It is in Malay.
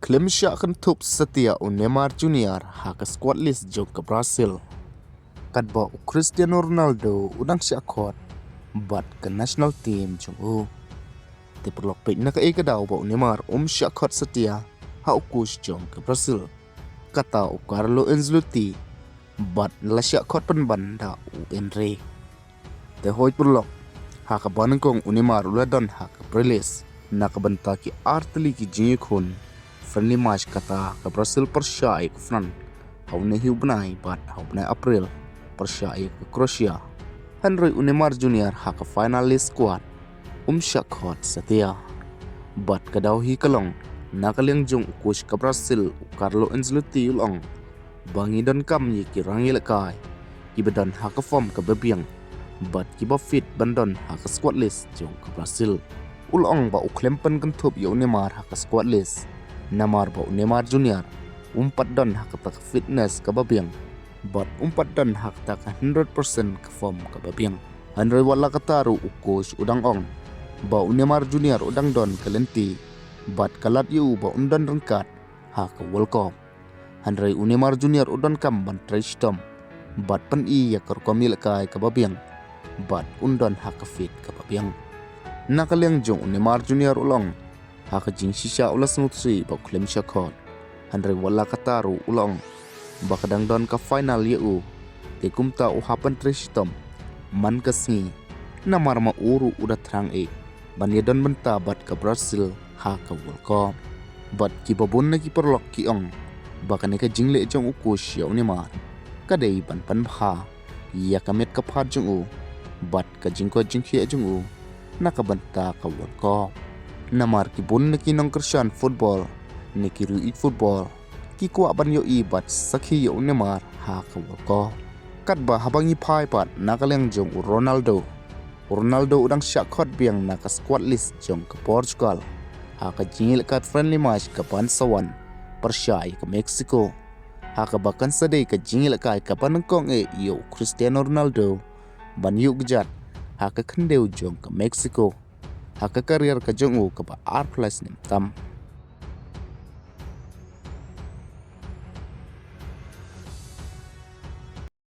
Khlem shah khot setia Neymar Junior haka squad list jong ke Brazil. Kadba Cristiano Ronaldo udang shah khot bat ke national team jong u. Te perlok pek nak daw ba Neymar shah khot setia ha ukus jong ke Brazil. Kata Carlo Ancelotti bat la shah khot pynban da Enre. Te hoi perlok haka banengkong Neymar uladon haka prelis nak benta ki artli ki jingi khun. Friendly match kata ke Brazil persyai ke Fran. Haune hiu benai bat hau benai April persyai ke Croatia. Henry Neymar Junior haka finalist squad shah khot setia. Bat kadau hi kalong nakaliang jong kus ke Brazil Carlo Ancelotti ulong. Bangi dan kam yi ki rangi lekai. Ibadan haka form ke bebiang. Bat kiba fit bandon haka squad list jong ke Brazil. Ulong ba Khlem pen kentup yo Neymar haka squad list. Namar ba Neymar Junior umpat dan hak tak fitness ke babiang but umpat dan hak tak 100% ke form ke babiang. Henry wala kataru ukos udang ong ba Neymar Junior udang don kelenti but kalat yu ba undan rengkat hak ke World Cup. Henry Neymar Junior udang kam ban tristom but pen i ya kerkomil kai ke babiang but undan hak ke fit ke babiang. Nakaliang jong Neymar Junior ulong haka jing shisha ulas nutri ba Khlem shah khot. Henry wala kataru ulong ba kadang don ka final yeu te kumta hapan tristom man kasni namar ma uru udah terang ban don benta bat ke Brazil haka World Cup. Bat ki babon na ki perlok ki ong ba ka jingle jong ukus ya Neymar kadai ban pan bha ya kamet ka phat jong u bat ka jingko jingkhia jong u nakabanta ka World Cup. Namar ki bun ki nong kersan football ni ki ruit football ki kwa ban yo i bat sakhi yo Neymar ha ka ko kat ba habangi phai pat nakaleng jong Ronaldo udang shah khot biang na ka squad list jong ke Portugal ha ka jingil kat friendly match ka ban sawan persyai ke Mexico ha ka bakan sadai ka jingil kai ka panengkong yo Cristiano Ronaldo ban yu gejat ha ka kendeu jong ke Mexico haka karier ka jong u ka ba R+ nim tam.